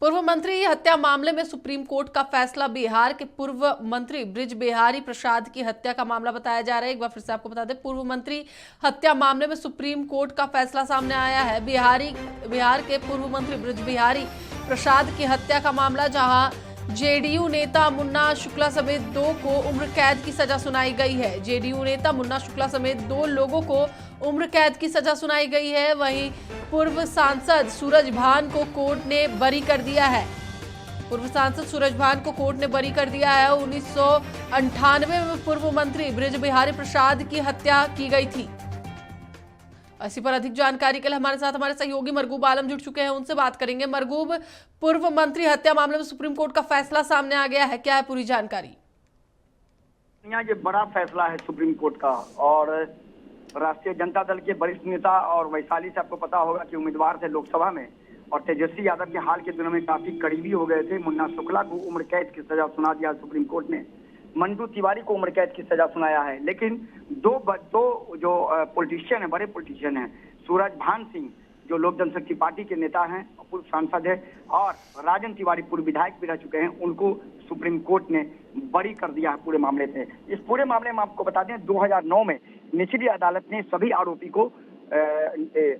पूर्व मंत्री हत्या मामले में सुप्रीम कोर्ट का फैसला। बिहार के पूर्व मंत्री बृज बिहारी प्रसाद की हत्या का मामला बताया जा रहा है। एक बार फिर से आपको बता दें, पूर्व मंत्री हत्या मामले में सुप्रीम कोर्ट का फैसला सामने आया है। बिहार के पूर्व मंत्री बृज बिहारी प्रसाद की हत्या का मामला, जहां जेडीयू नेता मुन्ना शुक्ला समेत 2 को उम्र कैद की सजा सुनाई गई है। जेडीयू नेता मुन्ना शुक्ला समेत 2 लोगों को उम्र कैद की सजा सुनाई गई है। वहीं पूर्व सांसद सूरज भान को कोर्ट ने बरी कर दिया है। पूर्व सांसद सूरज भान को कोर्ट ने बरी कर दिया है। 1998 में पूर्व मंत्री बृज बिहारी प्रसाद की हत्या की गई थी। इसी पर अधिक जानकारी के लिए हमारे साथ हमारे सहयोगी मरगूब आलम जुड़ चुके हैं, उनसे बात करेंगे। मरगूब, पूर्व मंत्री हत्या मामले में सुप्रीम कोर्ट का फैसला सामने आ गया है, क्या है पूरी जानकारी? यहाँ ये बड़ा फैसला है सुप्रीम कोर्ट का, और राष्ट्रीय जनता दल के वरिष्ठ नेता और वैशाली से आपको पता होगा कि उम्मीदवार थे लोकसभा में, और तेजस्वी यादव के हाल के दिनों में काफी करीबी हो गए थे। मुन्ना शुक्ला को उम्र कैद की सजा सुना दिया सुप्रीम कोर्ट ने। मंटू तिवारी को उम्र कैद की सजा सुनाया है। लेकिन दो जो पॉलिटिशियन है, बड़े पॉलिटिशियन हैं, सूरज भान सिंह जो लोक जनशक्ति पार्टी के नेता हैं, पूर्व सांसद है, और राजन तिवारी पूर्व विधायक भी रह चुके हैं, उनको सुप्रीम कोर्ट ने बरी कर दिया है पूरे मामले से। इस पूरे मामले में आपको बता दें, 2009 में निचली अदालत ने सभी आरोपी को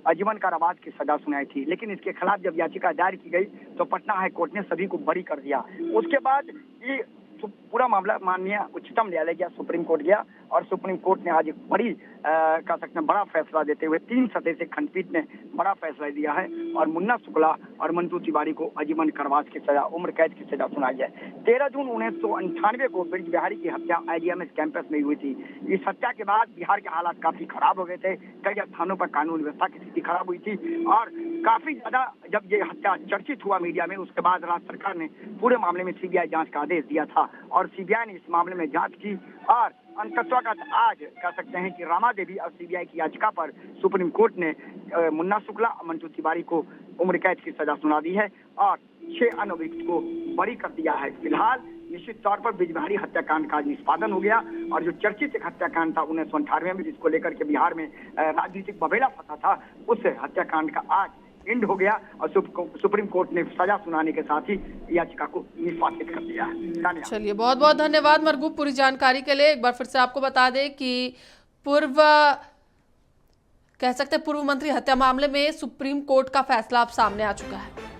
आजीवन कारावास की सजा सुनाई थी। लेकिन इसके खिलाफ जब याचिका दायर की गई तो पटना हाई कोर्ट ने सभी को बरी कर दिया। उसके बाद ये पूरा मामला माननीय उच्चतम न्यायालय गया, सुप्रीम कोर्ट गया, और सुप्रीम कोर्ट ने आज एक बड़ी कह सकते हैं बड़ा फैसला देते हुए 3 सदस्यीय खंडपीठ ने बड़ा फैसला दिया है, और मुन्ना शुक्ला और मंटू तिवारी को आजीवन कारावास की सजा, उम्र कैद की सजा सुनाई है। 13 जून 1998 को बृज बिहारी की हत्या आईजीएमएस कैंपस में हुई थी। इस हत्या के बाद बिहार के हालात काफी खराब हो गए थे। कई स्थानों पर कानून व्यवस्था की स्थिति खराब हुई थी, और काफी ज्यादा जब ये हत्या चर्चित हुआ मीडिया में, उसके बाद राज्य सरकार ने पूरे मामले में सीबीआई जांच का आदेश दिया था, और सीबीआई ने इस मामले में जांच की, और अंततः आज कह सकते हैं कि रामा देवी और सीबीआई की याचिका पर सुप्रीम कोर्ट ने मुन्ना शुक्ला और मंटू तिवारी को उम्र कैद की सजा सुना दी है, और 6 अन्य अभियुक्त को बरी कर दिया है। फिलहाल निश्चित तौर पर बृज बिहारी हत्याकांड का निष्पादन हो गया, और जो चर्चित एक हत्याकांड था 1998 में, जिसको लेकर के बिहार में राजनीतिक बबेला फंसा था, उस हत्याकांड का आज एंड हो गया, और सुप्रीम कोर्ट ने सजा सुनाने के साथ ही याचिका को निष्पादित कर दिया है। चलिए, बहुत बहुत धन्यवाद मरगूब पूरी जानकारी के लिए। एक बार फिर से आपको बता दें कि कह सकते हैं पूर्व मंत्री हत्या मामले में सुप्रीम कोर्ट का फैसला अब सामने आ चुका है।